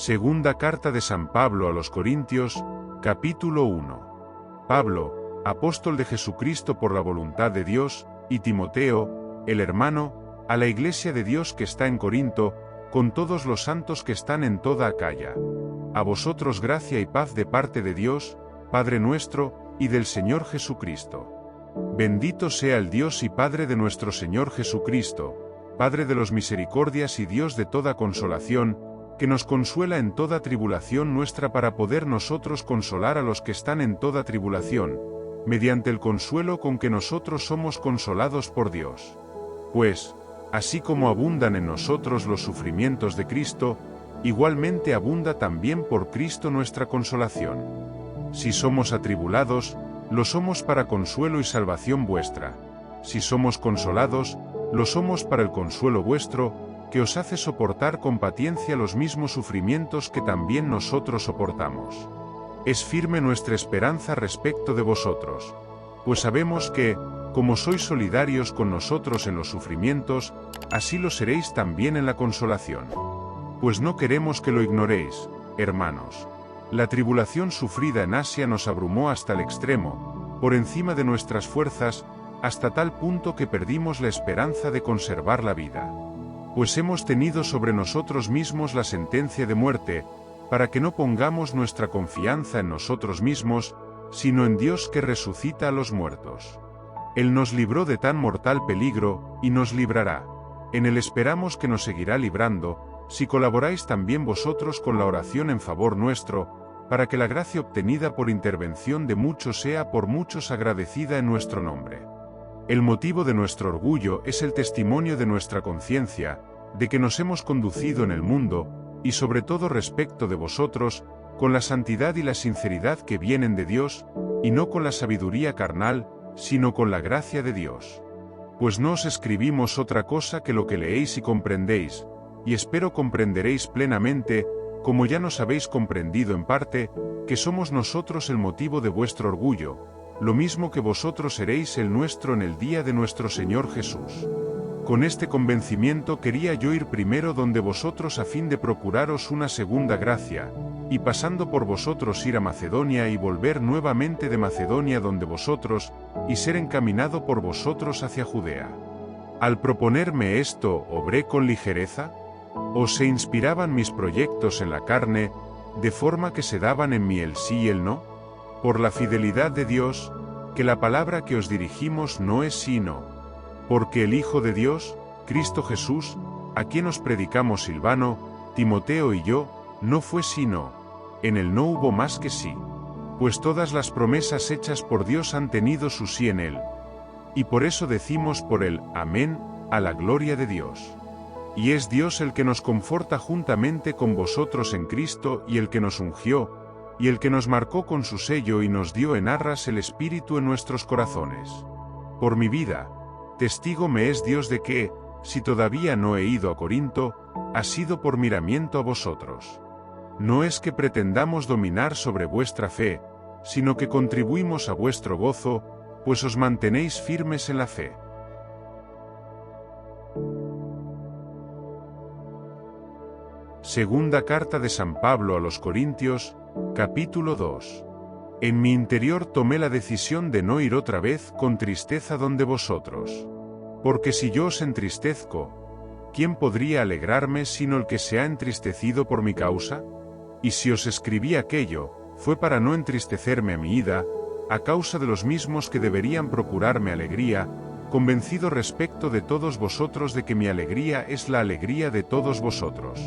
Segunda carta de San Pablo a los Corintios, capítulo 1. Pablo, apóstol de Jesucristo por la voluntad de Dios, y Timoteo, el hermano, a la iglesia de Dios que está en Corinto, con todos los santos que están en toda Acaya. A vosotros gracia y paz de parte de Dios, Padre nuestro, y del Señor Jesucristo. Bendito sea el Dios y Padre de nuestro Señor Jesucristo, Padre de los misericordias y Dios de toda consolación, que nos consuela en toda tribulación nuestra para poder nosotros consolar a los que están en toda tribulación, mediante el consuelo con que nosotros somos consolados por Dios. Pues, así como abundan en nosotros los sufrimientos de Cristo, igualmente abunda también por Cristo nuestra consolación. Si somos atribulados, lo somos para consuelo y salvación vuestra. Si somos consolados, lo somos para el consuelo vuestro, que os hace soportar con paciencia los mismos sufrimientos que también nosotros soportamos. Es firme nuestra esperanza respecto de vosotros, pues sabemos que, como sois solidarios con nosotros en los sufrimientos, así lo seréis también en la consolación. Pues no queremos que lo ignoréis, hermanos. La tribulación sufrida en Asia nos abrumó hasta el extremo, por encima de nuestras fuerzas, hasta tal punto que perdimos la esperanza de conservar la vida. Pues hemos tenido sobre nosotros mismos la sentencia de muerte, para que no pongamos nuestra confianza en nosotros mismos, sino en Dios que resucita a los muertos. Él nos libró de tan mortal peligro, y nos librará. En Él esperamos que nos seguirá librando, si colaboráis también vosotros con la oración en favor nuestro, para que la gracia obtenida por intervención de muchos sea por muchos agradecida en nuestro nombre. El motivo de nuestro orgullo es el testimonio de nuestra conciencia, de que nos hemos conducido en el mundo, y sobre todo respecto de vosotros, con la santidad y la sinceridad que vienen de Dios, y no con la sabiduría carnal, sino con la gracia de Dios. Pues no os escribimos otra cosa que lo que leéis y comprendéis, y espero comprenderéis plenamente, como ya nos habéis comprendido en parte, que somos nosotros el motivo de vuestro orgullo, lo mismo que vosotros seréis el nuestro en el día de nuestro Señor Jesús. Con este convencimiento quería yo ir primero donde vosotros a fin de procuraros una segunda gracia, y pasando por vosotros ir a Macedonia y volver nuevamente de Macedonia donde vosotros, y ser encaminado por vosotros hacia Judea. Al proponerme esto, ¿obré con ligereza? ¿O se inspiraban mis proyectos en la carne, de forma que se daban en mí el sí y el no? Por la fidelidad de Dios, que la palabra que os dirigimos no es sí y no. Porque el Hijo de Dios, Cristo Jesús, a quien os predicamos Silvano, Timoteo y yo, no fue sí no. En él no hubo más que sí. Pues todas las promesas hechas por Dios han tenido su sí en él. Y por eso decimos por él, amén, a la gloria de Dios. Y es Dios el que nos conforta juntamente con vosotros en Cristo y el que nos ungió, y el que nos marcó con su sello y nos dio en arras el Espíritu en nuestros corazones. Por mi vida, testigo me es Dios de que, si todavía no he ido a Corinto, ha sido por miramiento a vosotros. No es que pretendamos dominar sobre vuestra fe, sino que contribuimos a vuestro gozo, pues os mantenéis firmes en la fe. Segunda carta de San Pablo a los Corintios, capítulo 2. En mi interior tomé la decisión de no ir otra vez con tristeza donde vosotros. Porque si yo os entristezco, ¿quién podría alegrarme sino el que se ha entristecido por mi causa? Y si os escribí aquello, fue para no entristecerme a mi ida, a causa de los mismos que deberían procurarme alegría, convencido respecto de todos vosotros de que mi alegría es la alegría de todos vosotros.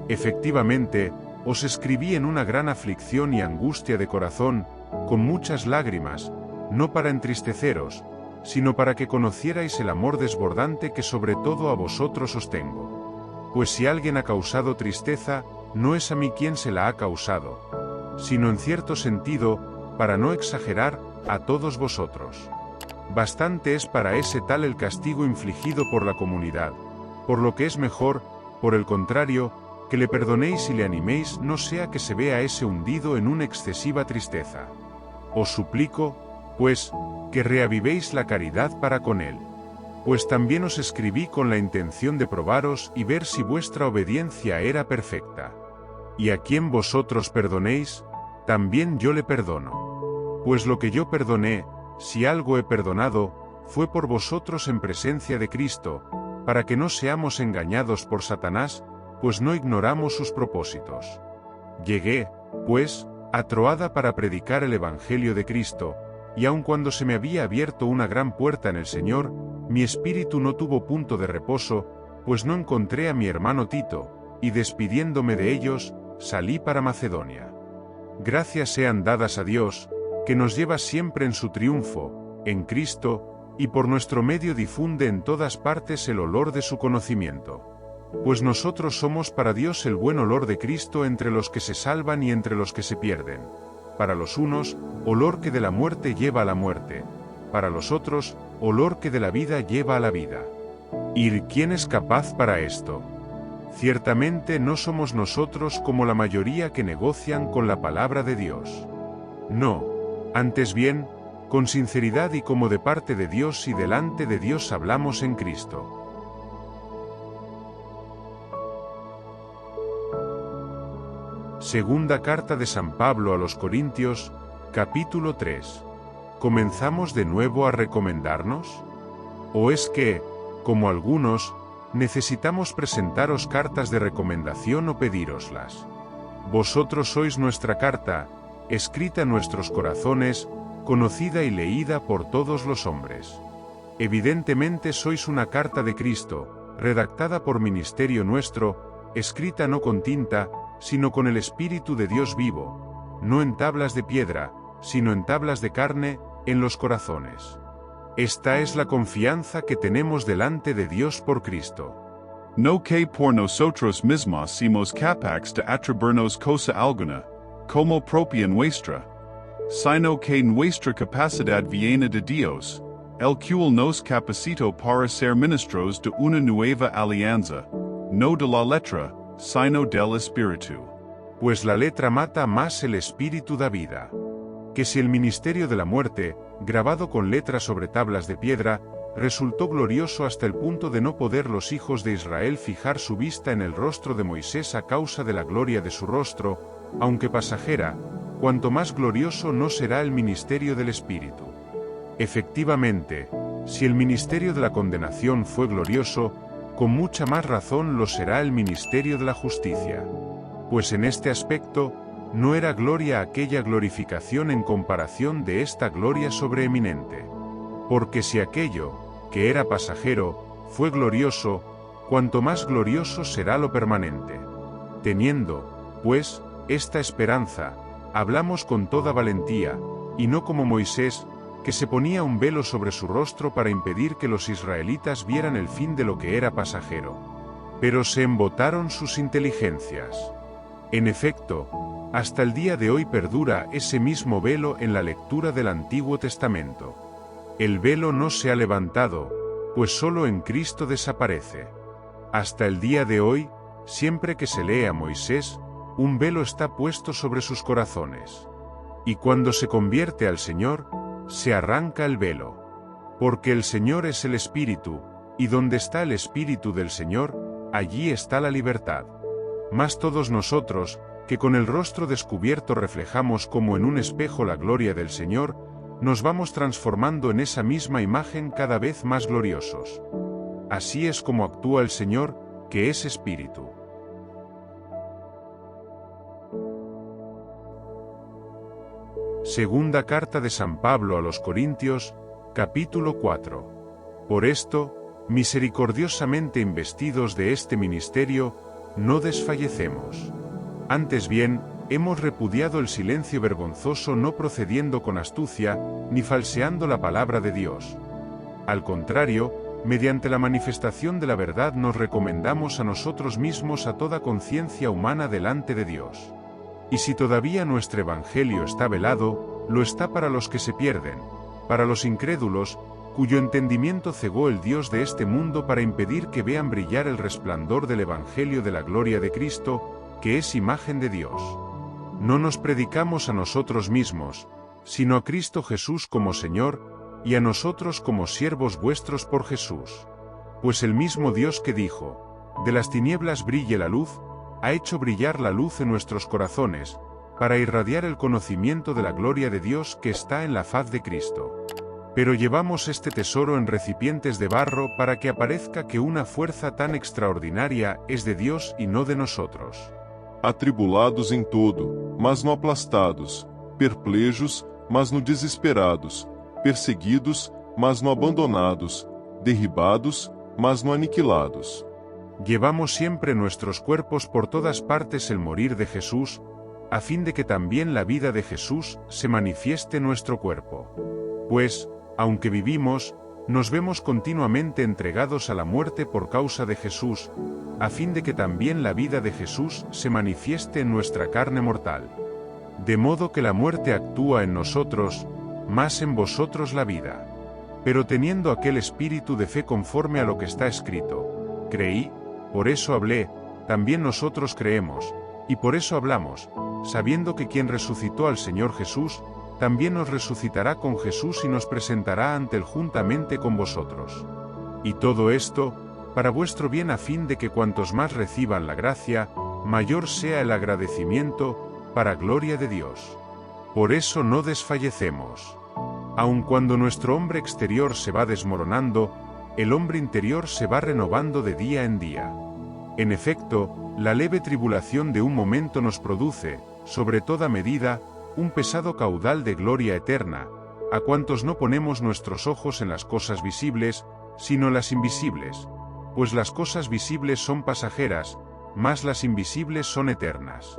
Efectivamente, os escribí en una gran aflicción y angustia de corazón, con muchas lágrimas, no para entristeceros, sino para que conocierais el amor desbordante que sobre todo a vosotros os tengo. Pues si alguien ha causado tristeza, no es a mí quien se la ha causado, sino en cierto sentido, para no exagerar, a todos vosotros. Bastante es para ese tal el castigo infligido por la comunidad, por lo que es mejor, por el contrario, que le perdonéis y le animéis, no sea que se vea ese hundido en una excesiva tristeza. Os suplico, pues, que reavivéis la caridad para con él. Pues también os escribí con la intención de probaros y ver si vuestra obediencia era perfecta. Y a quien vosotros perdonéis, también yo le perdono. Pues lo que yo perdoné, si algo he perdonado, fue por vosotros en presencia de Cristo, para que no seamos engañados por Satanás, pues no ignoramos sus propósitos. Llegué, pues, a Troada para predicar el Evangelio de Cristo, y aun cuando se me había abierto una gran puerta en el Señor, mi espíritu no tuvo punto de reposo, pues no encontré a mi hermano Tito, y despidiéndome de ellos, salí para Macedonia. Gracias sean dadas a Dios, que nos lleva siempre en su triunfo, en Cristo, y por nuestro medio difunde en todas partes el olor de su conocimiento. Pues nosotros somos para Dios el buen olor de Cristo entre los que se salvan y entre los que se pierden. Para los unos, olor que de la muerte lleva a la muerte, para los otros, olor que de la vida lleva a la vida. ¿Y quién es capaz para esto? Ciertamente no somos nosotros como la mayoría que negocian con la palabra de Dios. No, antes bien, con sinceridad y como de parte de Dios y delante de Dios hablamos en Cristo. Segunda carta de San Pablo a los Corintios, capítulo 3. ¿Comenzamos de nuevo a recomendarnos? ¿O es que, como algunos, necesitamos presentaros cartas de recomendación o pedíroslas? Vosotros sois nuestra carta, escrita en nuestros corazones, conocida y leída por todos los hombres. Evidentemente sois una carta de Cristo, redactada por ministerio nuestro, escrita no con tinta, sino con el Espíritu de Dios vivo, no en tablas de piedra, sino en tablas de carne, en los corazones. Esta es la confianza que tenemos delante de Dios por Cristo. No que por nosotros mismos simos capax de atribuirnos cosa alguna, como propia nuestra, sino que nuestra capacidad viene de Dios, el cual nos capacitó para ser ministros de una nueva alianza, no de la letra, sino del Espíritu. Pues la letra mata, más el Espíritu da vida. Que si el ministerio de la muerte, grabado con letras sobre tablas de piedra, resultó glorioso hasta el punto de no poder los hijos de Israel fijar su vista en el rostro de Moisés a causa de la gloria de su rostro, aunque pasajera, cuanto más glorioso no será el ministerio del Espíritu. Efectivamente, si el ministerio de la condenación fue glorioso, con mucha más razón lo será el ministerio de la justicia. Pues en este aspecto, no era gloria aquella glorificación en comparación de esta gloria sobreeminente. Porque si aquello, que era pasajero, fue glorioso, cuanto más glorioso será lo permanente. Teniendo, pues, esta esperanza, hablamos con toda valentía, y no como Moisés, que se ponía un velo sobre su rostro para impedir que los israelitas vieran el fin de lo que era pasajero. Pero se embotaron sus inteligencias. En efecto, hasta el día de hoy perdura ese mismo velo en la lectura del Antiguo Testamento. El velo no se ha levantado, pues solo en Cristo desaparece. Hasta el día de hoy, siempre que se lee a Moisés, un velo está puesto sobre sus corazones. Y cuando se convierte al Señor, se arranca el velo. Porque el Señor es el Espíritu, y donde está el Espíritu del Señor, allí está la libertad. Mas todos nosotros, que con el rostro descubierto reflejamos como en un espejo la gloria del Señor, nos vamos transformando en esa misma imagen cada vez más gloriosos. Así es como actúa el Señor, que es Espíritu. Segunda carta de San Pablo a los Corintios, capítulo 4. Por esto, misericordiosamente investidos de este ministerio, no desfallecemos. Antes bien, hemos repudiado el silencio vergonzoso, no procediendo con astucia, ni falseando la palabra de Dios. Al contrario, mediante la manifestación de la verdad nos recomendamos a nosotros mismos a toda conciencia humana delante de Dios. Y si todavía nuestro evangelio está velado, lo está para los que se pierden, para los incrédulos, cuyo entendimiento cegó el Dios de este mundo para impedir que vean brillar el resplandor del evangelio de la gloria de Cristo, que es imagen de Dios. No nos predicamos a nosotros mismos, sino a Cristo Jesús como Señor, y a nosotros como siervos vuestros por Jesús. Pues el mismo Dios que dijo, de las tinieblas brille la luz, ha hecho brillar la luz en nuestros corazones, para irradiar el conocimiento de la gloria de Dios que está en la faz de Cristo. Pero llevamos este tesoro en recipientes de barro para que aparezca que una fuerza tan extraordinaria es de Dios y no de nosotros. Atribulados em todo, mas no aplastados, perplejos, mas no desesperados, perseguidos, mas no abandonados, derribados, mas no aniquilados. Llevamos siempre nuestros cuerpos por todas partes el morir de Jesús, a fin de que también la vida de Jesús se manifieste en nuestro cuerpo. Pues, aunque vivimos, nos vemos continuamente entregados a la muerte por causa de Jesús, a fin de que también la vida de Jesús se manifieste en nuestra carne mortal. De modo que la muerte actúa en nosotros, más en vosotros la vida. Pero teniendo aquel espíritu de fe conforme a lo que está escrito, creí, por eso hablé, también nosotros creemos, y por eso hablamos, sabiendo que quien resucitó al Señor Jesús, también nos resucitará con Jesús y nos presentará ante él juntamente con vosotros. Y todo esto, para vuestro bien a fin de que cuantos más reciban la gracia, mayor sea el agradecimiento, para gloria de Dios. Por eso no desfallecemos. Aun cuando nuestro hombre exterior se va desmoronando, el hombre interior se va renovando de día en día. En efecto, la leve tribulación de un momento nos produce, sobre toda medida, un pesado caudal de gloria eterna, a cuantos no ponemos nuestros ojos en las cosas visibles, sino las invisibles, pues las cosas visibles son pasajeras, mas las invisibles son eternas.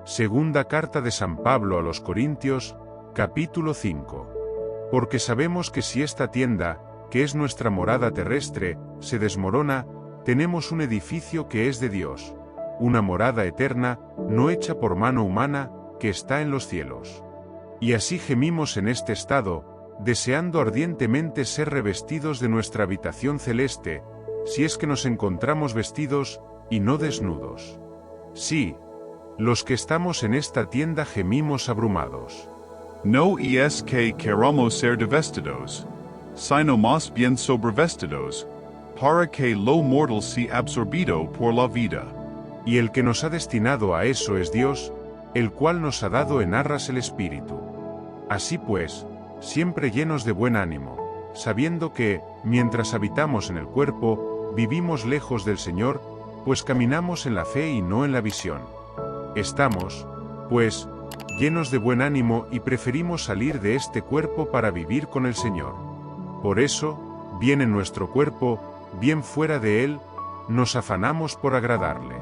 Segunda carta de San Pablo a los Corintios, capítulo 5. Porque sabemos que si esta tienda, que es nuestra morada terrestre, se desmorona, tenemos un edificio que es de Dios, una morada eterna, no hecha por mano humana, que está en los cielos. Y así gemimos en este estado, deseando ardientemente ser revestidos de nuestra habitación celeste, si es que nos encontramos vestidos, y no desnudos. Sí, los que estamos en esta tienda gemimos abrumados. No es que queramos ser vestidos, sino más bien sobrevestidos, para que lo mortal sea absorbido por la vida. Y el que nos ha destinado a eso es Dios, el cual nos ha dado en arras el Espíritu. Así pues, siempre llenos de buen ánimo, sabiendo que, mientras habitamos en el cuerpo, vivimos lejos del Señor, pues caminamos en la fe y no en la visión. Estamos, pues, llenos de buen ánimo y preferimos salir de este cuerpo para vivir con el Señor. Por eso, bien en nuestro cuerpo, bien fuera de él, nos afanamos por agradarle.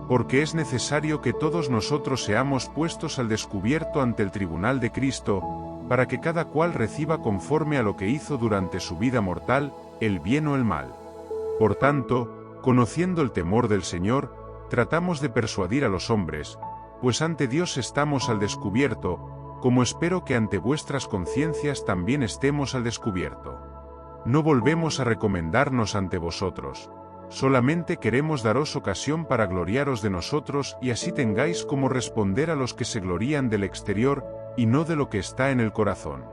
Porque es necesario que todos nosotros seamos puestos al descubierto ante el tribunal de Cristo, para que cada cual reciba conforme a lo que hizo durante su vida mortal, el bien o el mal. Por tanto, conociendo el temor del Señor, tratamos de persuadir a los hombres, pues ante Dios estamos al descubierto, como espero que ante vuestras conciencias también estemos al descubierto. No volvemos a recomendarnos ante vosotros, solamente queremos daros ocasión para gloriaros de nosotros y así tengáis como responder a los que se glorían del exterior, y no de lo que está en el corazón.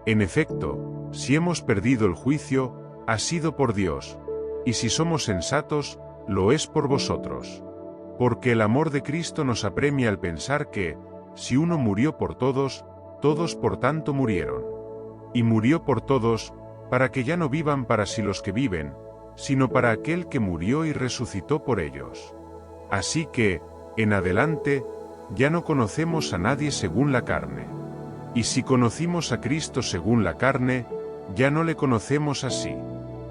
En efecto, si hemos perdido el juicio, ha sido por Dios, y si somos sensatos, lo es por vosotros. Porque el amor de Cristo nos apremia al pensar que, si uno murió por todos, todos por tanto murieron. Y murió por todos, para que ya no vivan para sí los que viven, sino para aquel que murió y resucitó por ellos. Así que, en adelante, ya no conocemos a nadie según la carne. Y si conocimos a Cristo según la carne, ya no le conocemos así.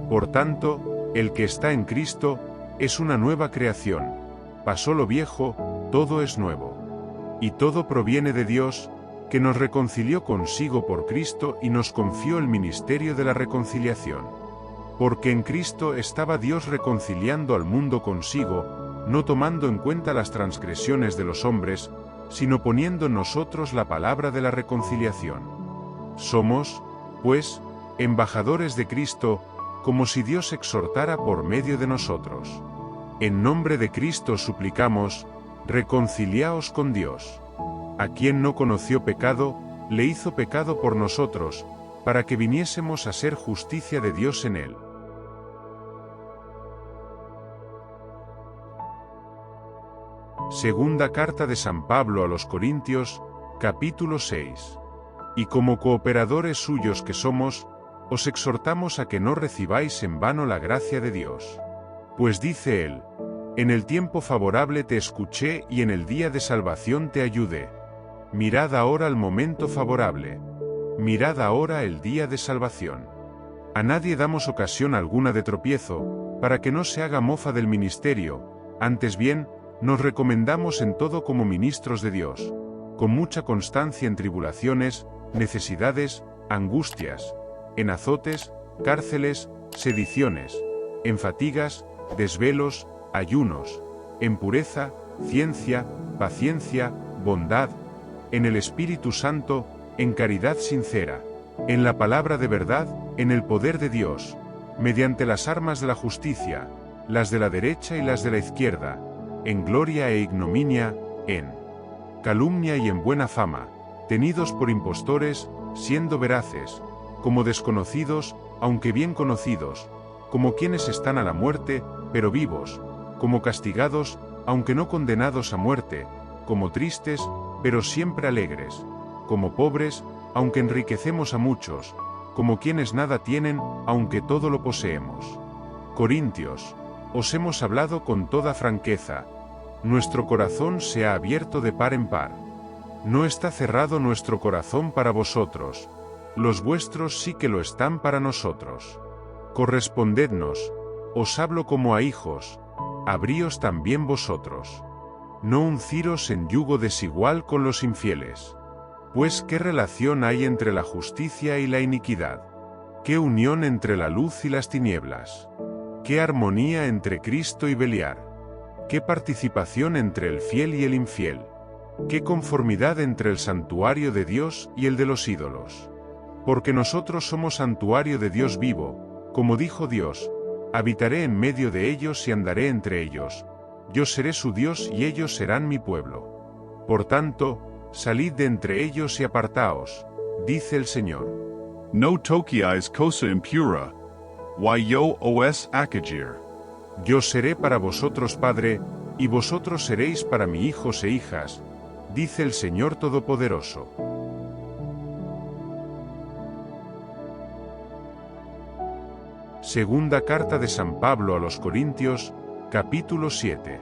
Por tanto, el que está en Cristo, es una nueva creación. Pasó lo viejo, todo es nuevo. Y todo proviene de Dios, que nos reconcilió consigo por Cristo y nos confió el ministerio de la reconciliación. Porque en Cristo estaba Dios reconciliando al mundo consigo, no tomando en cuenta las transgresiones de los hombres, sino poniendo en nosotros la palabra de la reconciliación. Somos, pues, embajadores de Cristo, como si Dios exhortara por medio de nosotros. En nombre de Cristo suplicamos, reconciliaos con Dios. A quien no conoció pecado, le hizo pecado por nosotros, para que viniésemos a ser justicia de Dios en él. Segunda carta de San Pablo a los Corintios, capítulo 6. Y como cooperadores suyos que somos, os exhortamos a que no recibáis en vano la gracia de Dios. Pues dice él: en el tiempo favorable te escuché y en el día de salvación te ayudé. Mirad ahora el momento favorable. Mirad ahora el día de salvación. A nadie damos ocasión alguna de tropiezo, para que no se haga mofa del ministerio, antes bien, nos recomendamos en todo como ministros de Dios, con mucha constancia en tribulaciones, necesidades, angustias, en azotes, cárceles, sediciones, en fatigas, desvelos, ayunos, en pureza, ciencia, paciencia, bondad, en el Espíritu Santo, en caridad sincera, en la palabra de verdad, en el poder de Dios, mediante las armas de la justicia, las de la derecha y las de la izquierda, en gloria e ignominia, en calumnia y en buena fama, tenidos por impostores, siendo veraces, como desconocidos, aunque bien conocidos, como quienes están a la muerte, pero vivos, como castigados, aunque no condenados a muerte, como tristes, pero siempre alegres, como pobres, aunque enriquecemos a muchos, como quienes nada tienen, aunque todo lo poseemos. Corintios, os hemos hablado con toda franqueza. Nuestro corazón se ha abierto de par en par. No está cerrado nuestro corazón para vosotros. Los vuestros sí que lo están para nosotros. Correspondednos, os hablo como a hijos, abríos también vosotros. No unciros en yugo desigual con los infieles. Pues ¿qué relación hay entre la justicia y la iniquidad? ¿Qué unión entre la luz y las tinieblas? ¿Qué armonía entre Cristo y Beliar? ¿Qué participación entre el fiel y el infiel? ¿Qué conformidad entre el santuario de Dios y el de los ídolos? Porque nosotros somos santuario de Dios vivo, como dijo Dios: habitaré en medio de ellos y andaré entre ellos. Yo seré su Dios y ellos serán mi pueblo. Por tanto, salid de entre ellos y apartaos, dice el Señor. No tokiais cosa impura, y yo os acagir. Yo seré para vosotros padre, y vosotros seréis para mí hijos e hijas, dice el Señor Todopoderoso. Segunda carta de San Pablo a los Corintios, capítulo 7.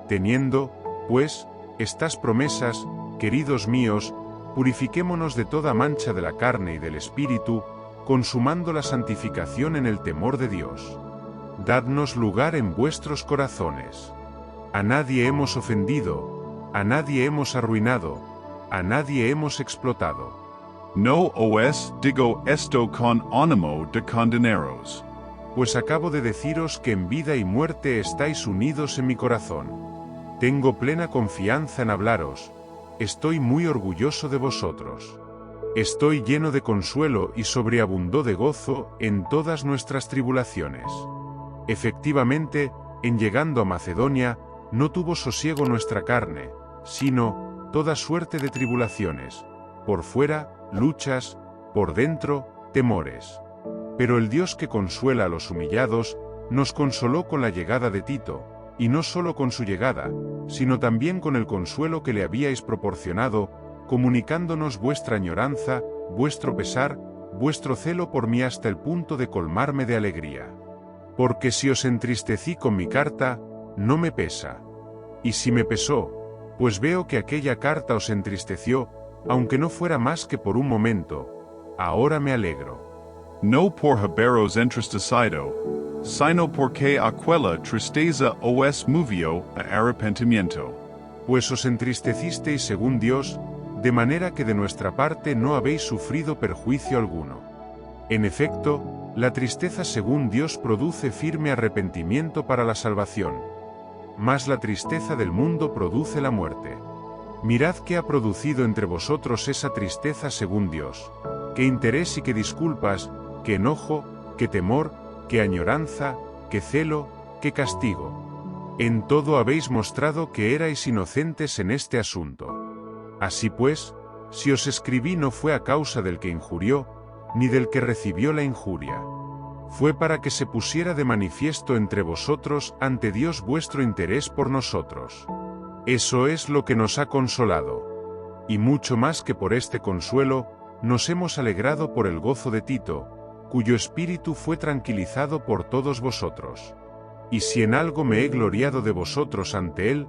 Teniendo, pues, estas promesas, queridos míos, purifiquémonos de toda mancha de la carne y del espíritu, consumando la santificación en el temor de Dios. Dadnos lugar en vuestros corazones. A nadie hemos ofendido, a nadie hemos arruinado, a nadie hemos explotado. No os digo esto con ánimo de condenaros. Pues acabo de deciros que en vida y muerte estáis unidos en mi corazón. Tengo plena confianza en hablaros. Estoy muy orgulloso de vosotros. Estoy lleno de consuelo y sobreabundo de gozo en todas nuestras tribulaciones. Efectivamente, en llegando a Macedonia, no tuvo sosiego nuestra carne, sino toda suerte de tribulaciones, por fuera, luchas, por dentro, temores. Pero el Dios que consuela a los humillados, nos consoló con la llegada de Tito, y no solo con su llegada, sino también con el consuelo que le habíais proporcionado, comunicándonos vuestra añoranza, vuestro pesar, vuestro celo por mí hasta el punto de colmarme de alegría. Porque si os entristecí con mi carta, no me pesa. Y si me pesó, pues veo que aquella carta os entristeció, aunque no fuera más que por un momento. Ahora me alegro. No por haberos entristecido, sino porque aquella tristeza os movió a arrepentimiento. Pues os entristecisteis según Dios, de manera que de nuestra parte no habéis sufrido perjuicio alguno. En efecto, la tristeza según Dios produce firme arrepentimiento para la salvación. Mas la tristeza del mundo produce la muerte. Mirad qué ha producido entre vosotros esa tristeza según Dios, qué interés y qué disculpas, qué enojo, qué temor, qué añoranza, qué celo, qué castigo. En todo habéis mostrado que erais inocentes en este asunto. Así pues, si os escribí no fue a causa del que injurió, ni del que recibió la injuria. Fue para que se pusiera de manifiesto entre vosotros ante Dios vuestro interés por nosotros. Eso es lo que nos ha consolado. Y mucho más que por este consuelo, nos hemos alegrado por el gozo de Tito, cuyo espíritu fue tranquilizado por todos vosotros. Y si en algo me he gloriado de vosotros ante él,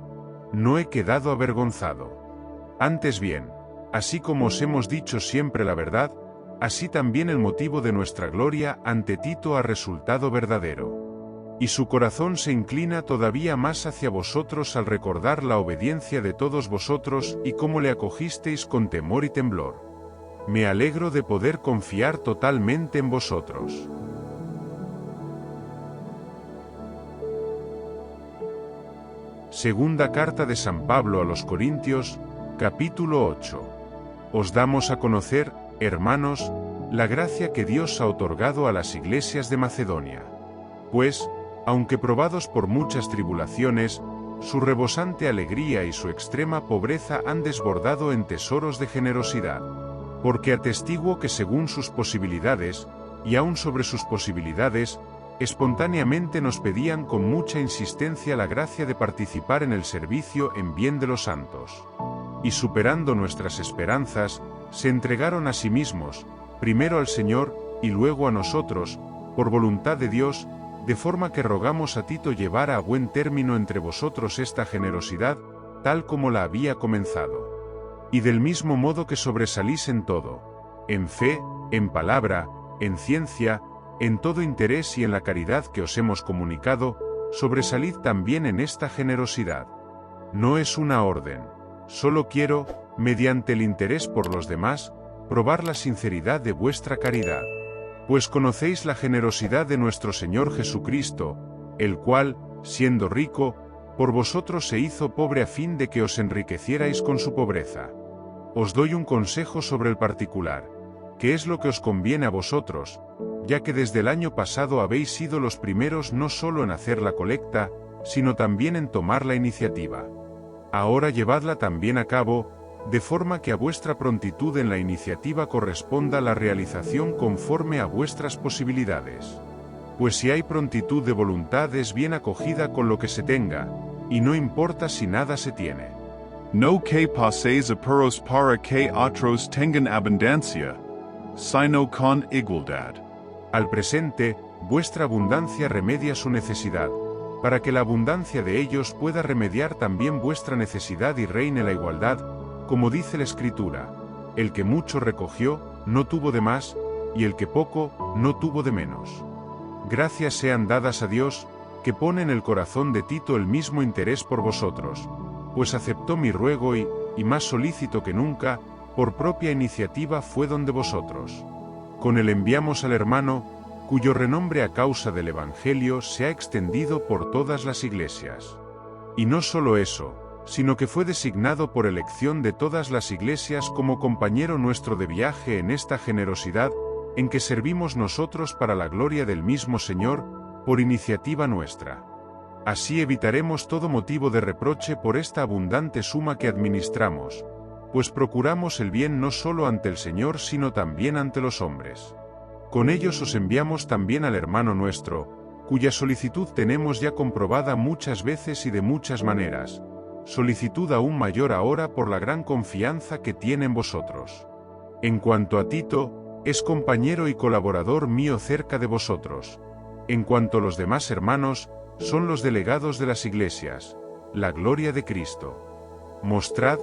no he quedado avergonzado. Antes bien, así como os hemos dicho siempre la verdad, así también el motivo de nuestra gloria ante Tito ha resultado verdadero. Y su corazón se inclina todavía más hacia vosotros al recordar la obediencia de todos vosotros y cómo le acogisteis con temor y temblor. Me alegro de poder confiar totalmente en vosotros. Segunda carta de San Pablo a los Corintios, capítulo 8. Os damos a conocer, hermanos, la gracia que Dios ha otorgado a las iglesias de Macedonia. Pues, aunque probados por muchas tribulaciones, su rebosante alegría y su extrema pobreza han desbordado en tesoros de generosidad. Porque atestiguo que según sus posibilidades, y aún sobre sus posibilidades, espontáneamente nos pedían con mucha insistencia la gracia de participar en el servicio en bien de los santos. Y superando nuestras esperanzas, se entregaron a sí mismos, primero al Señor, y luego a nosotros, por voluntad de Dios, de forma que rogamos a Tito llevara a buen término entre vosotros esta generosidad, tal como la había comenzado. Y del mismo modo que sobresalís en todo, en fe, en palabra, en ciencia, en todo interés y en la caridad que os hemos comunicado, sobresalid también en esta generosidad. No es una orden, solo quiero, mediante el interés por los demás, probar la sinceridad de vuestra caridad. Pues conocéis la generosidad de nuestro Señor Jesucristo, el cual, siendo rico, por vosotros se hizo pobre a fin de que os enriquecierais con su pobreza. Os doy un consejo sobre el particular, que es lo que os conviene a vosotros, ya que desde el año pasado habéis sido los primeros no solo en hacer la colecta, sino también en tomar la iniciativa. Ahora llevadla también a cabo, de forma que a vuestra prontitud en la iniciativa corresponda la realización conforme a vuestras posibilidades. Pues si hay prontitud de voluntad es bien acogida con lo que se tenga, y no importa si nada se tiene. No que paséis apuros para que otros tengan abundancia, sino con igualdad. Al presente, vuestra abundancia remedia su necesidad, para que la abundancia de ellos pueda remediar también vuestra necesidad y reine la igualdad, como dice la Escritura: el que mucho recogió, no tuvo de más, y el que poco, no tuvo de menos. Gracias sean dadas a Dios, que pone en el corazón de Tito el mismo interés por vosotros, pues aceptó mi ruego y, más solícito que nunca, por propia iniciativa fue donde vosotros. Con él enviamos al hermano, cuyo renombre a causa del Evangelio se ha extendido por todas las iglesias. Y no solo eso, sino que fue designado por elección de todas las iglesias como compañero nuestro de viaje en esta generosidad, en que servimos nosotros para la gloria del mismo Señor, por iniciativa nuestra. Así evitaremos todo motivo de reproche por esta abundante suma que administramos, pues procuramos el bien no solo ante el Señor sino también ante los hombres. Con ellos os enviamos también al hermano nuestro, cuya solicitud tenemos ya comprobada muchas veces y de muchas maneras, solicitud aún mayor ahora por la gran confianza que tiene en vosotros. En cuanto a Tito, es compañero y colaborador mío cerca de vosotros. En cuanto a los demás hermanos, son los delegados de las iglesias, la gloria de Cristo. Mostrad,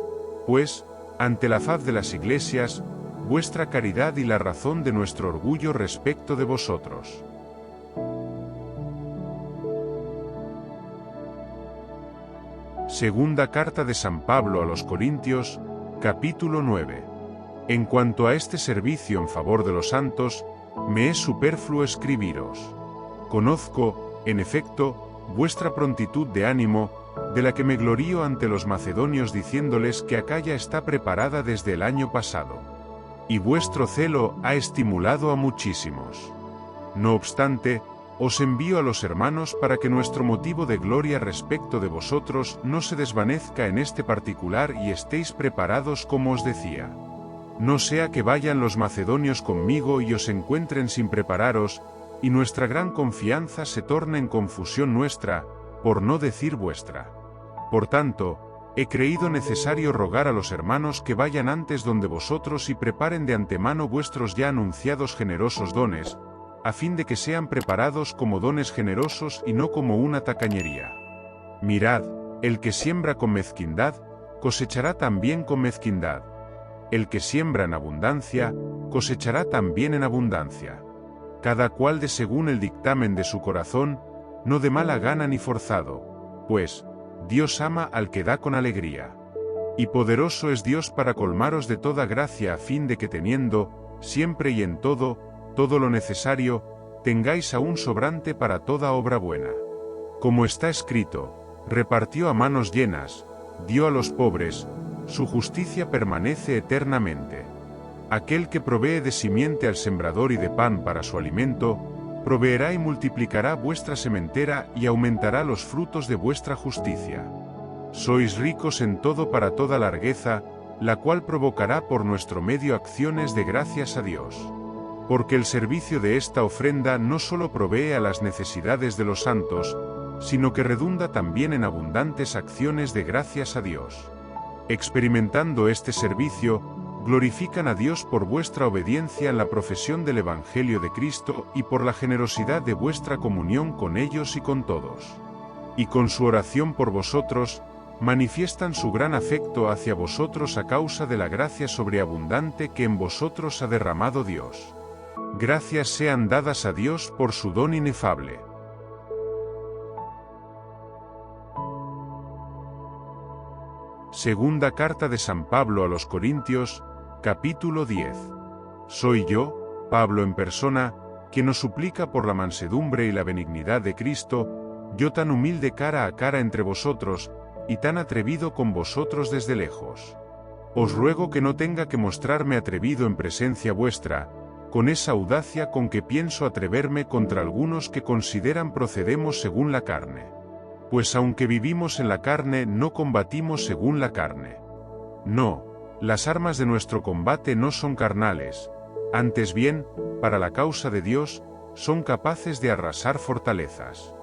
pues, ante la faz de las iglesias, vuestra caridad y la razón de nuestro orgullo respecto de vosotros. Segunda carta de San Pablo a los Corintios, capítulo 9. En cuanto a este servicio en favor de los santos, me es superfluo escribiros. Conozco, en efecto, vuestra prontitud de ánimo, de la que me glorío ante los macedonios diciéndoles que Acaya está preparada desde el año pasado. Y vuestro celo ha estimulado a muchísimos. No obstante, os envío a los hermanos para que nuestro motivo de gloria respecto de vosotros no se desvanezca en este particular y estéis preparados como os decía. No sea que vayan los macedonios conmigo y os encuentren sin prepararos, y nuestra gran confianza se torne en confusión nuestra, por no decir vuestra. Por tanto, he creído necesario rogar a los hermanos que vayan antes donde vosotros y preparen de antemano vuestros ya anunciados generosos dones, a fin de que sean preparados como dones generosos y no como una tacañería. Mirad, el que siembra con mezquindad, cosechará también con mezquindad. El que siembra en abundancia, cosechará también en abundancia. Cada cual de según el dictamen de su corazón, no de mala gana ni forzado, pues, Dios ama al que da con alegría. Y poderoso es Dios para colmaros de toda gracia a fin de que teniendo, siempre y en todo lo necesario, tengáis aún sobrante para toda obra buena. Como está escrito, repartió a manos llenas, dio a los pobres, su justicia permanece eternamente. Aquel que provee de simiente al sembrador y de pan para su alimento, proveerá y multiplicará vuestra sementera y aumentará los frutos de vuestra justicia. Sois ricos en todo para toda largueza, la cual provocará por nuestro medio acciones de gracias a Dios. Porque el servicio de esta ofrenda no solo provee a las necesidades de los santos, sino que redunda también en abundantes acciones de gracias a Dios. Experimentando este servicio, glorifican a Dios por vuestra obediencia en la profesión del Evangelio de Cristo y por la generosidad de vuestra comunión con ellos y con todos. Y con su oración por vosotros, manifiestan su gran afecto hacia vosotros a causa de la gracia sobreabundante que en vosotros ha derramado Dios. Gracias sean dadas a Dios por su don inefable. Segunda carta de San Pablo a los Corintios, capítulo 10. Soy yo, Pablo en persona, quien os suplica por la mansedumbre y la benignidad de Cristo, yo tan humilde cara a cara entre vosotros, y tan atrevido con vosotros desde lejos. Os ruego que no tenga que mostrarme atrevido en presencia vuestra, con esa audacia con que pienso atreverme contra algunos que consideran procedemos según la carne. Pues aunque vivimos en la carne, no combatimos según la carne. No, las armas de nuestro combate no son carnales, antes bien, para la causa de Dios, son capaces de arrasar fortalezas.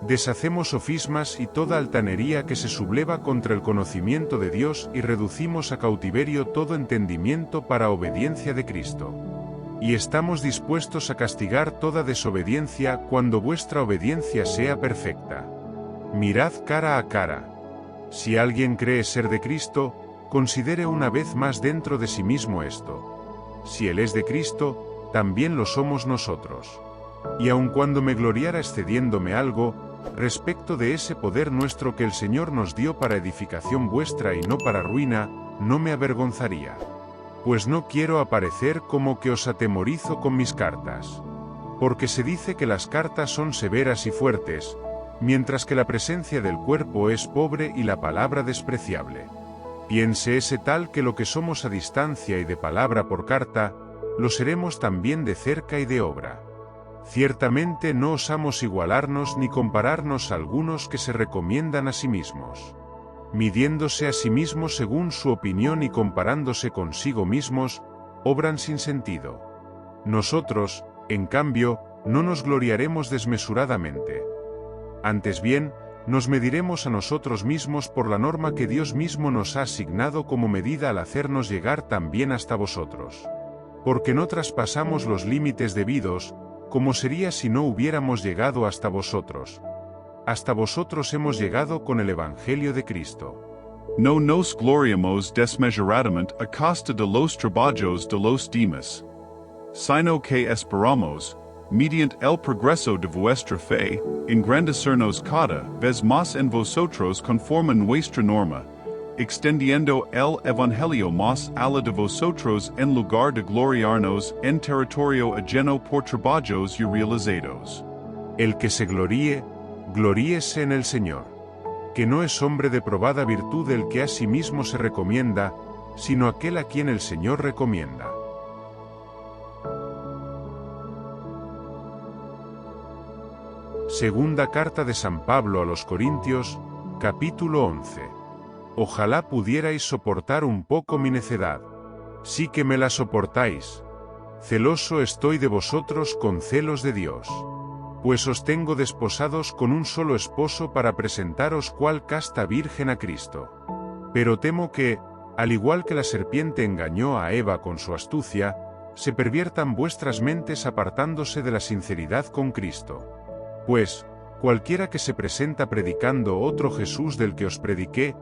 Deshacemos sofismas y toda altanería que se subleva contra el conocimiento de Dios y reducimos a cautiverio todo entendimiento para obediencia de Cristo. Y estamos dispuestos a castigar toda desobediencia cuando vuestra obediencia sea perfecta. Mirad cara a cara. Si alguien cree ser de Cristo, considere una vez más dentro de sí mismo esto. Si Él es de Cristo, también lo somos nosotros. Y aun cuando me gloriara excediéndome algo, respecto de ese poder nuestro que el Señor nos dio para edificación vuestra y no para ruina, no me avergonzaría. Pues no quiero aparecer como que os atemorizo con mis cartas. Porque se dice que las cartas son severas y fuertes, mientras que la presencia del cuerpo es pobre y la palabra despreciable. Piense ese tal que lo que somos a distancia y de palabra por carta, lo seremos también de cerca y de obra. Ciertamente no osamos igualarnos ni compararnos a algunos que se recomiendan a sí mismos. Midiéndose a sí mismos según su opinión y comparándose consigo mismos, obran sin sentido. Nosotros, en cambio, no nos gloriaremos desmesuradamente. Antes bien, nos mediremos a nosotros mismos por la norma que Dios mismo nos ha asignado como medida al hacernos llegar también hasta vosotros. Porque no traspasamos los límites debidos, como sería si no hubiéramos llegado hasta vosotros. Hasta vosotros hemos llegado con el Evangelio de Cristo. No nos gloriamos desmesuradamente a costa de los trabajos de los demás, sino que esperamos, mediante el progreso de vuestra fe, engrandecernos cada vez más en vosotros conforme a nuestra norma, extendiendo el Evangelio más allá de vosotros en lugar de gloriarnos en territorio ajeno por trabajos ya realizados. El que se gloríe, gloríese en el Señor. Que no es hombre de probada virtud el que a sí mismo se recomienda, sino aquel a quien el Señor recomienda. Segunda carta de San Pablo a los Corintios, capítulo 11. Ojalá pudierais soportar un poco mi necedad. Sí que me la soportáis. Celoso estoy de vosotros con celos de Dios. Pues os tengo desposados con un solo esposo para presentaros cual casta virgen a Cristo. Pero temo que, al igual que la serpiente engañó a Eva con su astucia, se perviertan vuestras mentes apartándose de la sinceridad con Cristo. Pues, cualquiera que se presenta predicando otro Jesús del que os prediqué,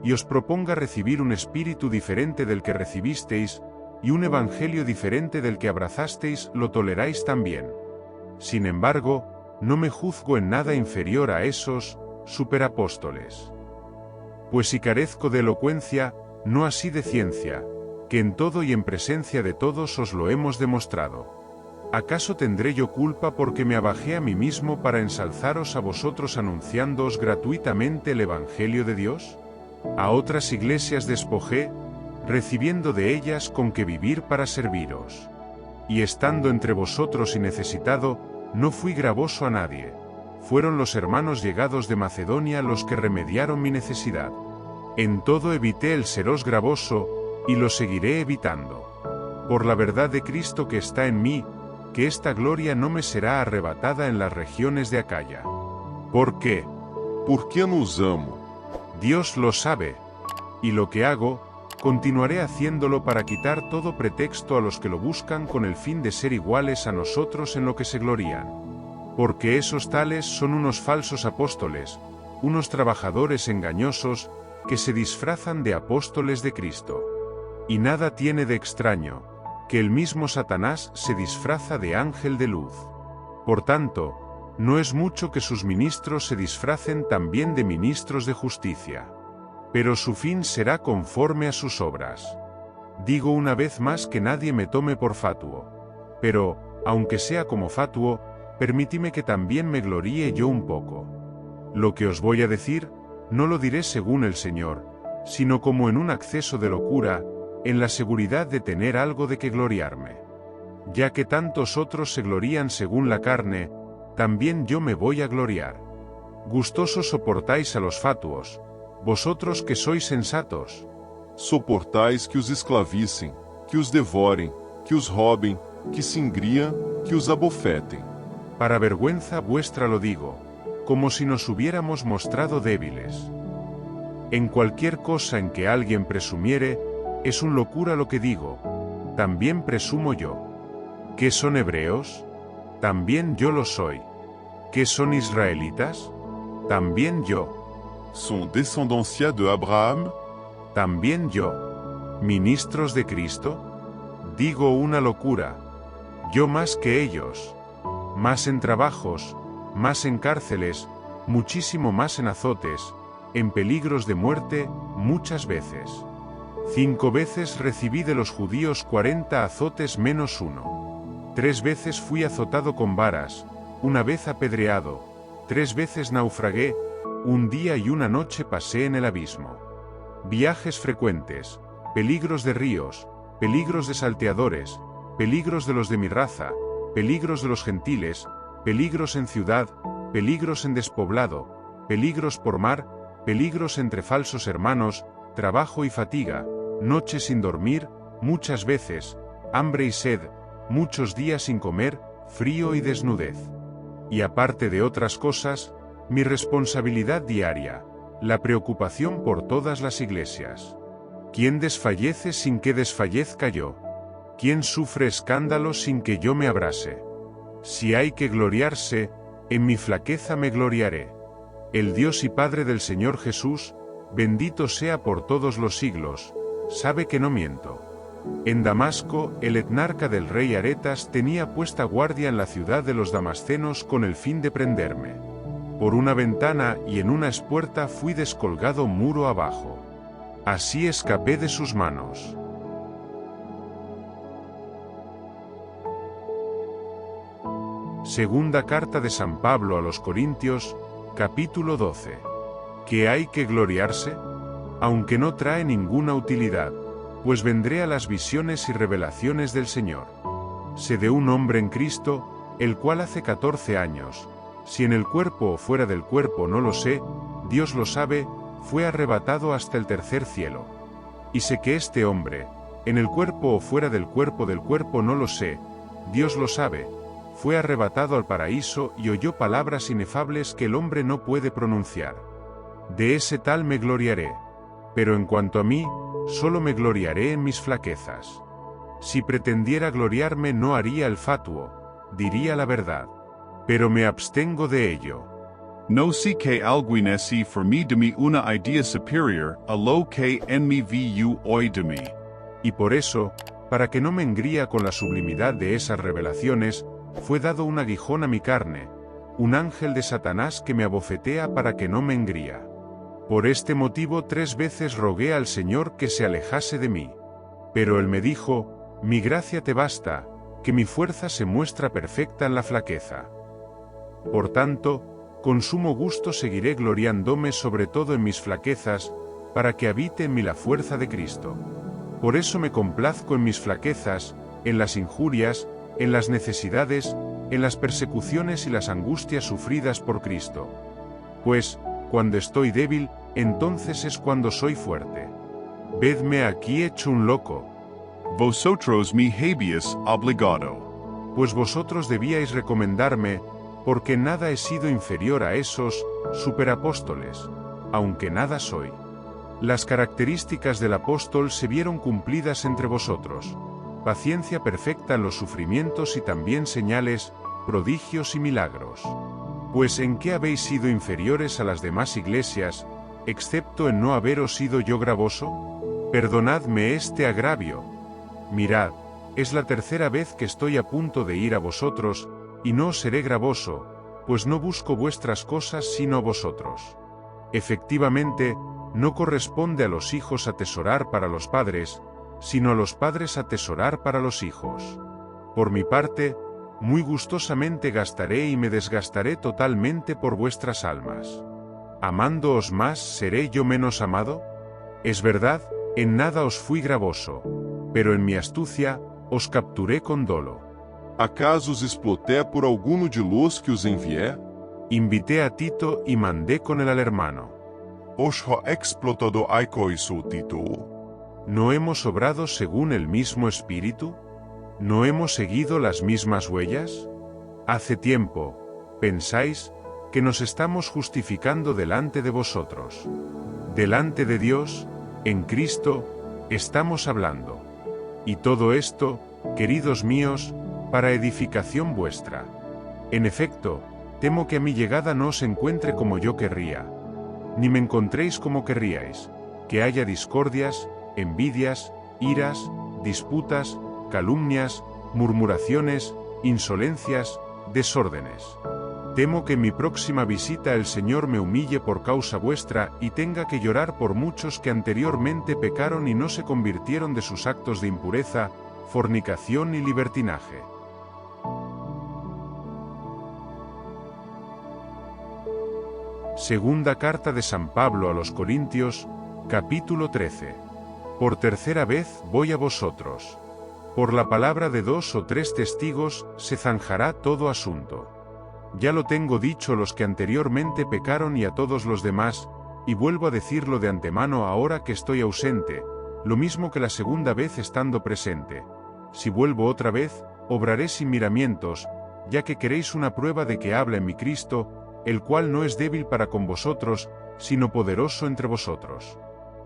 y os proponga recibir un espíritu diferente del que recibisteis, y un evangelio diferente del que abrazasteis, lo toleráis también. Sin embargo, no me juzgo en nada inferior a esos superapóstoles. Pues si carezco de elocuencia, no así de ciencia, que en todo y en presencia de todos os lo hemos demostrado. ¿Acaso tendré yo culpa porque me abajé a mí mismo para ensalzaros a vosotros anunciándoos gratuitamente el Evangelio de Dios? A otras iglesias despojé, recibiendo de ellas con que vivir para serviros. Y estando entre vosotros y necesitado, no fui gravoso a nadie. Fueron los hermanos llegados de Macedonia los que remediaron mi necesidad. En todo evité el seros gravoso, y lo seguiré evitando. Por la verdad de Cristo que está en mí, que esta gloria no me será arrebatada en las regiones de Acaya. ¿Por qué? Porque nos amo. Dios lo sabe. Y lo que hago, continuaré haciéndolo para quitar todo pretexto a los que lo buscan con el fin de ser iguales a nosotros en lo que se glorían. Porque esos tales son unos falsos apóstoles, unos trabajadores engañosos, que se disfrazan de apóstoles de Cristo. Y nada tiene de extraño, que el mismo Satanás se disfraza de ángel de luz. Por tanto, no es mucho que sus ministros se disfracen también de ministros de justicia. Pero su fin será conforme a sus obras. Digo una vez más que nadie me tome por fatuo. Pero, aunque sea como fatuo, permitidme que también me gloríe yo un poco. Lo que os voy a decir, no lo diré según el Señor, sino como en un acceso de locura, en la seguridad de tener algo de que gloriarme. Ya que tantos otros se glorían según la carne, también yo me voy a gloriar. Gustosos soportáis a los fatuos, vosotros que sois sensatos. Soportais que os esclavicem, que os devorem, que os roubem, que se engriam, que os abofetem. Para vergüenza vuestra lo digo, como si nos hubiéramos mostrado débiles. En cualquier cosa en que alguien presumiere, es un locura lo que digo, también presumo yo. ¿Qué son hebreos? También yo lo soy. ¿Qué son israelitas? También yo. ¿Son descendencia de Abraham? También yo. ¿Ministros de Cristo? Digo una locura. Yo más que ellos. Más en trabajos, más en cárceles, muchísimo más en azotes, en peligros de muerte, muchas veces. 5 veces recibí de los judíos 40 azotes menos 1. 3 veces fui azotado con varas, 1 vez apedreado, 3 veces naufragué, 1 día y 1 noche pasé en el abismo. Viajes frecuentes, peligros de ríos, peligros de salteadores, peligros de los de mi raza, peligros de los gentiles, peligros en ciudad, peligros en despoblado, peligros por mar, peligros entre falsos hermanos, trabajo y fatiga, noches sin dormir, muchas veces, hambre y sed, muchos días sin comer, frío y desnudez. Y aparte de otras cosas, mi responsabilidad diaria, la preocupación por todas las iglesias. ¿Quién desfallece sin que desfallezca yo? ¿Quién sufre escándalo sin que yo me abrase? Si hay que gloriarse, en mi flaqueza me gloriaré. El Dios y Padre del Señor Jesús, bendito sea por todos los siglos, sabe que no miento. En Damasco, el etnarca del rey Aretas tenía puesta guardia en la ciudad de los damascenos con el fin de prenderme. Por una ventana y en una espuerta fui descolgado muro abajo. Así escapé de sus manos. Segunda carta de San Pablo a los Corintios, capítulo 12. ¿Que hay que gloriarse? Aunque no trae ninguna utilidad, pues vendré a las visiones y revelaciones del Señor. Sé de un hombre en Cristo, el cual hace 14 años, si en el cuerpo o fuera del cuerpo no lo sé, Dios lo sabe, fue arrebatado hasta el tercer cielo. Y sé que este hombre, en el cuerpo o fuera del cuerpo no lo sé, Dios lo sabe, fue arrebatado al paraíso y oyó palabras inefables que el hombre no puede pronunciar. De ese tal me gloriaré. Pero en cuanto a mí, solo me gloriaré en mis flaquezas. Si pretendiera gloriarme no haría el fatuo, diría la verdad. Pero me abstengo de ello. No sé que alguien así for mí de mí una idea superior a lo que en mí vu hoy de mí. Y por eso, para que no me engría con la sublimidad de esas revelaciones, fue dado un aguijón a mi carne, un ángel de Satanás que me abofetea para que no me engría. Por este motivo 3 veces rogué al Señor que se alejase de mí. Pero él me dijo, mi gracia te basta, que mi fuerza se muestra perfecta en la flaqueza. Por tanto, con sumo gusto seguiré gloriándome sobre todo en mis flaquezas, para que habite en mí la fuerza de Cristo. Por eso me complazco en mis flaquezas, en las injurias, en las necesidades, en las persecuciones y las angustias sufridas por Cristo. Pues, cuando estoy débil, entonces es cuando soy fuerte. Vedme aquí hecho un loco. Vosotros me habéis obligado. Pues vosotros debíais recomendarme, porque nada he sido inferior a esos superapóstoles, aunque nada soy. Las características del apóstol se vieron cumplidas entre vosotros: paciencia perfecta en los sufrimientos y también señales, prodigios y milagros. Pues ¿en qué habéis sido inferiores a las demás iglesias, excepto en no haberos sido yo gravoso? Perdonadme este agravio. Mirad, es la 3ª vez que estoy a punto de ir a vosotros, y no os seré gravoso, pues no busco vuestras cosas sino a vosotros. Efectivamente, no corresponde a los hijos atesorar para los padres, sino a los padres atesorar para los hijos. Por mi parte, muy gustosamente gastaré y me desgastaré totalmente por vuestras almas. ¿Amándoos más seré yo menos amado? Es verdad, en nada os fui gravoso, pero en mi astucia, os capturé con dolo. Acaso os exploté por alguno de los que os envié? Invité a Tito y mandé con él al hermano. Os ho explotado aikoisu Tito. ¿No hemos obrado según el mismo espíritu? ¿No hemos seguido las mismas huellas? Hace tiempo, pensáis, que nos estamos justificando delante de vosotros. Delante de Dios, en Cristo, estamos hablando. Y todo esto, queridos míos, para edificación vuestra. En efecto, temo que a mi llegada no os encuentre como yo querría, ni me encontréis como querríais, que haya discordias, envidias, iras, disputas, calumnias, murmuraciones, insolencias, desórdenes. Temo que en mi próxima visita el Señor me humille por causa vuestra y tenga que llorar por muchos que anteriormente pecaron y no se convirtieron de sus actos de impureza, fornicación y libertinaje. Segunda carta de San Pablo a los Corintios, capítulo 13. Por 3ª vez voy a vosotros. Por la palabra de 2 o 3 testigos se zanjará todo asunto. Ya lo tengo dicho a los que anteriormente pecaron y a todos los demás, y vuelvo a decirlo de antemano ahora que estoy ausente, lo mismo que la segunda vez estando presente. Si vuelvo otra vez, obraré sin miramientos, ya que queréis una prueba de que habla en mi Cristo, el cual no es débil para con vosotros, sino poderoso entre vosotros.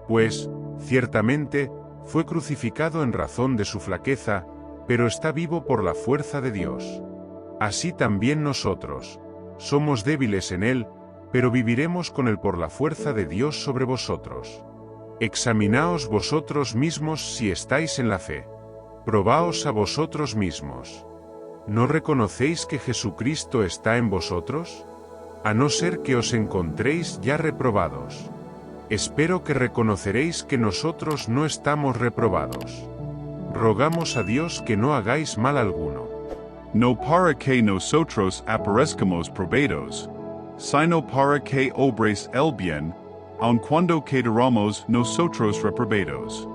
Pues, ciertamente, fue crucificado en razón de su flaqueza, pero está vivo por la fuerza de Dios. Así también nosotros, somos débiles en él, pero viviremos con él por la fuerza de Dios sobre vosotros. Examinaos vosotros mismos si estáis en la fe. Probaos a vosotros mismos. ¿No reconocéis que Jesucristo está en vosotros? A no ser que os encontréis ya reprobados. Espero que reconoceréis que nosotros no estamos reprobados. Rogamos a Dios que no hagáis mal alguno. No para que nosotros aparezcamos probados, sino para que obréis el bien, aun cuando quedáramos nosotros reprobados.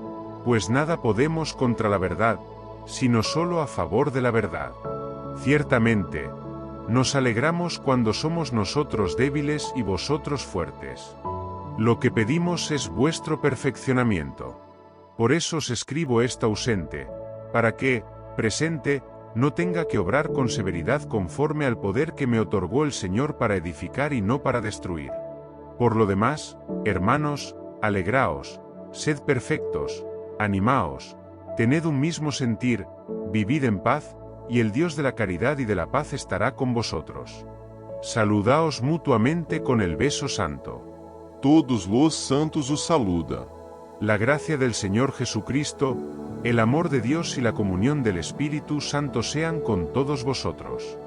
Pues nada podemos contra la verdad, sino solo a favor de la verdad. Ciertamente, nos alegramos cuando somos nosotros débiles y vosotros fuertes. Lo que pedimos es vuestro perfeccionamiento. Por eso os escribo esto ausente, para que, presente, no tenga que obrar con severidad conforme al poder que me otorgó el Señor para edificar y no para destruir. Por lo demás, hermanos, alegraos, sed perfectos, animaos, tened un mismo sentir, vivid en paz, y el Dios de la caridad y de la paz estará con vosotros. Saludaos mutuamente con el beso santo. Todos los santos os saluda. La gracia del Señor Jesucristo, el amor de Dios y la comunión del Espíritu Santo sean con todos vosotros.